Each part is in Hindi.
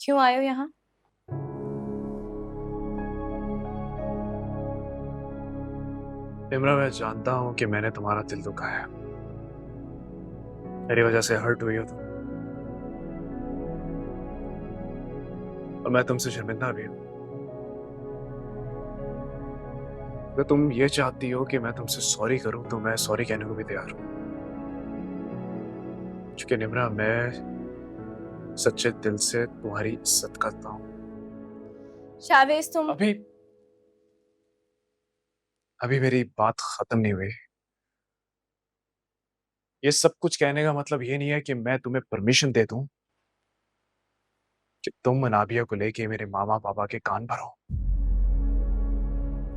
क्यों आए हो यहाँ? इमरा, मैं जानता हूँ कि मैंने तुम्हारा दिल दुखाया है। मेरी वजह से हर्ट हुई हो तुम, और मैं तुमसे शर्मिंदा भी हूँ। अगर तुम ये चाहती हो कि मैं तुमसे सॉरी करूं तो मैं सॉरी कहने को भी तैयार हूँ। क्योंकि निम्रा, मैं सच्चे दिल से तुम्हारी इज्जत करता हूँ। शावेज, तुम अभी अभी मेरी बात खत्म नहीं हुई। ये सब कुछ कहने का मतलब ये नहीं है कि मैं तुम्हें परमिशन दे दूं कि तुम नाबिया को लेके मेरे मामा पापा के कान भरो,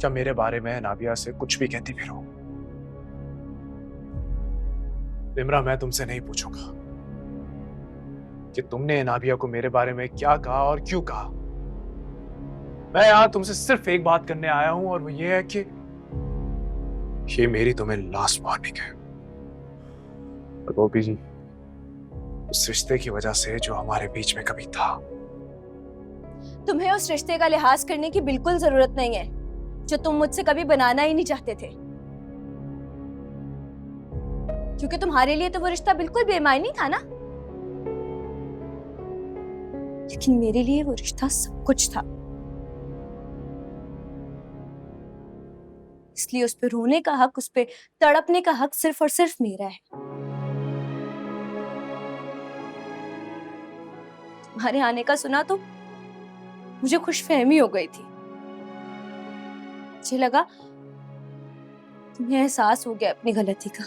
या मेरे बारे में नाबिया से कुछ भी कहती फिरो। निम्रा, मैं तुमसे नहीं पूछूंगा कि तुमने नाबिया को मेरे बारे में क्या कहा और क्यों कहा। मैं यहां तुमसे सिर्फ एक बात करने आया हूं, और वो ये है कि ये मेरी तुम्हें लास्ट वार्निंग है। और वो भी उस रिश्ते की वजह से जो हमारे बीच में कभी था। तुम्हें उस रिश्ते का लिहाज करने की बिल्कुल जरूरत नहीं है जो तुम मुझसे कभी बनाना ही नहीं चाहते थे, क्योंकि तुम्हारे लिए तो वो रिश्ता बिल्कुल बेमायनी था ना। लेकिन मेरे लिए वो रिश्ता सब कुछ था, इसलिए उस पे रोने का हक, उस पे तड़पने का हक सिर्फ और सिर्फ मेरा है। तुम्हारे आने का सुना तो मुझे खुशफहमी हो गई थी। मुझे लगा तुम्हें एहसास हो गया अपनी गलती का।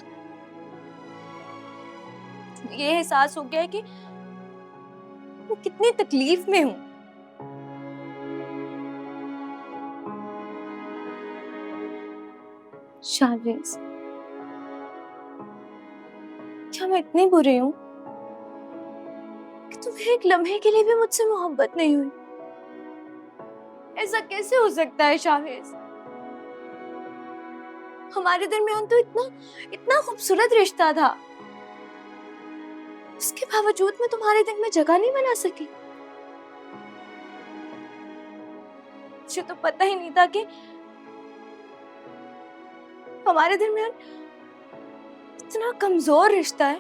तुम्हें ये एहसास हो गया है कि मैं कितनी तकलीफ में हूं। शाहरेज, क्या मैं इतनी बुरी हूं कि तुम्हें एक लम्हे के लिए भी मुझसे मोहब्बत नहीं हुई? ऐसा कैसे हो सकता है शाहरेज? हमारे दरमियान तो इतना इतना खूबसूरत रिश्ता था, उसके बावजूद मैं तुम्हारे दिल में जगह नहीं बना सकी। मुझे तो पता ही नहीं था कि हमारे दरमियान इतना कमजोर रिश्ता है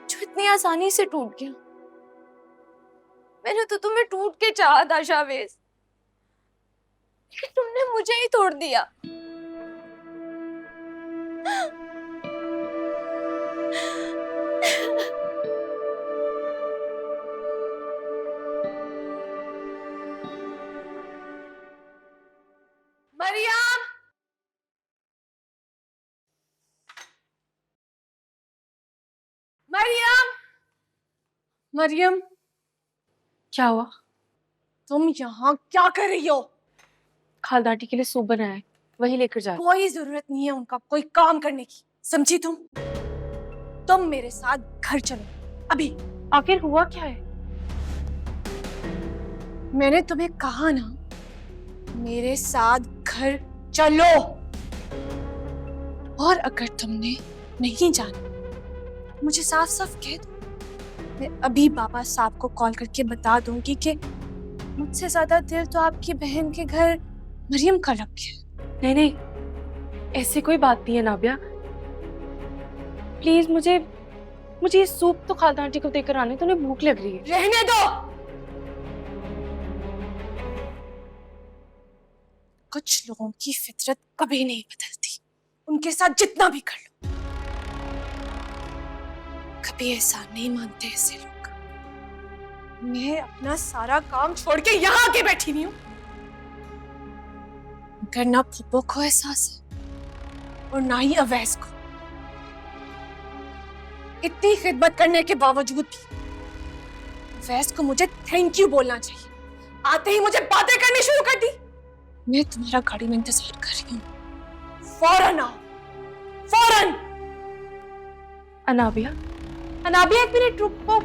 जो इतनी आसानी से टूट गया। मैंने तो तुम्हें टूट के चाहा था शाहवेज, लेकिन तुमने मुझे ही तोड़ दिया। मरियम, मरियम, मरियम, क्या हुआ? तुम यहाँ क्या कर रही हो? खालदाटी के लिए सूप बनाया है, वही लेकर जा। कोई जरूरत नहीं है उनका कोई काम करने की, समझी? तुम मेरे साथ घर चलो अभी। आखिर हुआ क्या है? मैंने तुम्हें कहा ना, मेरे साथ घर चलो। और अगर तुमने नहीं जाना, मुझे साफ साफ कह दो। मैं अभी बाबा साहब को कॉल करके बता दूंगी कि मुझसे ज्यादा दिल तो आपकी बहन के घर मरियम का लग गया। नहीं नहीं, ऐसी कोई बात नहीं है नाबिया। प्लीज मुझे ये सूप तो खालदाटी को देकर आने, तो उन्हें भूख लग रही है। रहने दो। कुछ लोगों की फितरत कभी नहीं बदलती, उनके साथ जितना भी कर लो। कभी ऐसा नहीं मानते ऐसे लोग। मैं अपना सारा काम छोड़ के यहाँ आके बैठी हुई हूँ, मगर ना फुप्पो को एहसास है और ना ही अवैस को। इतनी खिदमत करने के बावजूद भी अवैस को मुझे थैंक यू बोलना चाहिए। आते ही मुझे बातें करनी शुरू कर दी। मैं तुम्हारा गाड़ी में इंतजार कर रही हूँ, फौरन आओ, फौरन। अनाबिया, अनाबिया, एक मिनट रुको।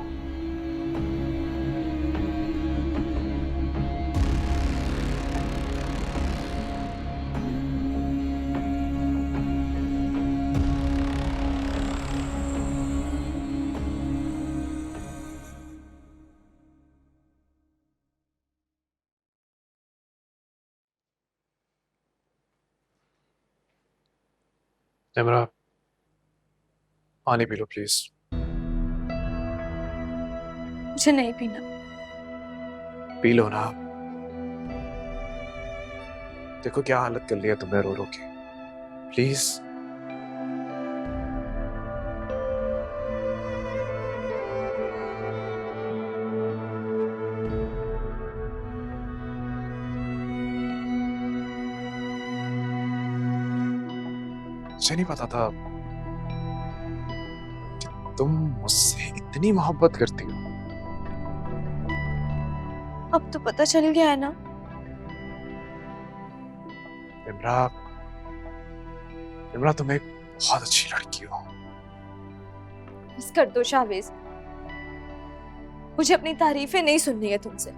इमरा, पानी पी लो प्लीज। मुझे नहीं पीना। पी लो ना। देखो क्या हालत कर लिया तुमने रो रो के। प्लीज। मुझे नहीं पता था कि तुम मुझसे इतनी मोहब्बत करती हो। अब तो पता चल गया है ना। इमरा, इमरा तुम एक बहुत अच्छी लड़की हो। बस कर दो शाहवेज, मुझे अपनी तारीफें नहीं सुननी है तुमसे।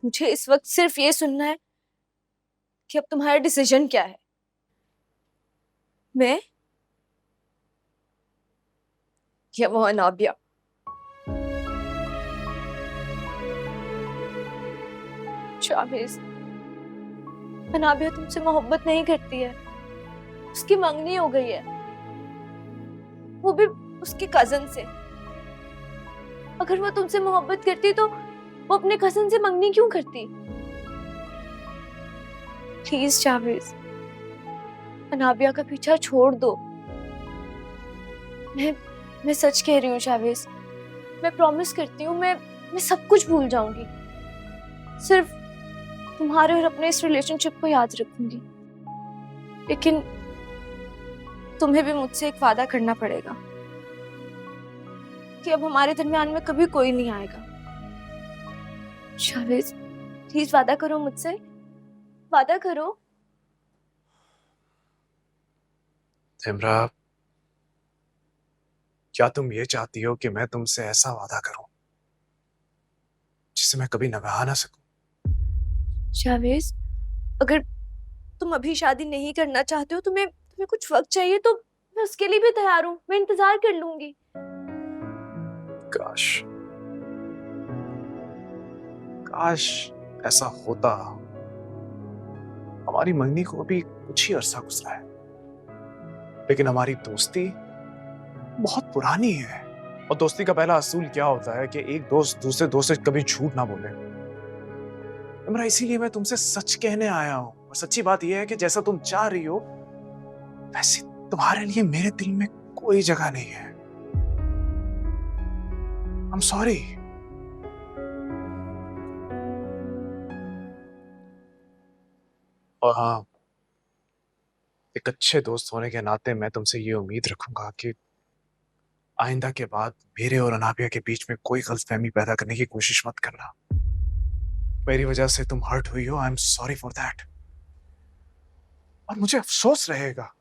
मुझे इस वक्त सिर्फ ये सुनना है कि अब तुम्हारा डिसीजन क्या है। मैं या वो अनाबिया? शाहवेज, अनाबिया तुमसे मोहब्बत नहीं करती है। उसकी मंगनी हो गई है, वो भी उसके कजन से। अगर वो तुमसे मोहब्बत करती तो वो अपने कजन से मंगनी क्यों करती? प्लीज शाहवेज, अनाबिया का पीछा छोड़ दो। मैं सच कह रही हूँ शाहवेज, मैं प्रॉमिस करती हूँ मैं सब कुछ भूल जाऊंगी। सिर्फ तुम्हारे और अपने इस रिलेशनशिप को याद रखूंगी। लेकिन तुम्हें भी मुझसे एक वादा करना पड़ेगा कि अब हमारे दरमियान में कभी कोई नहीं आएगा। शाहवेज, प्लीज वादा करो मुझसे, वादा करो। इमरा, क्या तुम ये चाहती हो कि मैं तुमसे ऐसा वादा करूं जिसे मैं कभी निभा ना सकूं? शाहवेज, अगर तुम अभी शादी नहीं करना चाहते हो, तुम्हें कुछ वक्त चाहिए, तो मैं उसके लिए भी तैयार हूँ। मैं इंतजार कर लूंगी। काश, काश ऐसा होता। हमारी मंगनी को अभी कुछ ही अरसा गुजरा है, लेकिन हमारी दोस्ती बहुत पुरानी है। और दोस्ती का पहला असूल क्या होता है कि एक दोस्त दूसरे दोस्त से कभी झूठ ना बोले। इमरा, इसीलिए मैं तुमसे सच कहने आया हूं। और सच्ची बात यह है कि जैसा तुम चाह रही हो वैसे तुम्हारे लिए मेरे दिल में कोई जगह नहीं है। I'm sorry। और हाँ, एक अच्छे दोस्त होने के नाते मैं तुमसे ये उम्मीद रखूंगा कि आइंदा के बाद मेरे और अनाबिया के बीच में कोई गलतफहमी पैदा करने की कोशिश मत करना। मेरी वजह से तुम हर्ट हुई हो, I am sorry for that. और मुझे अफसोस रहेगा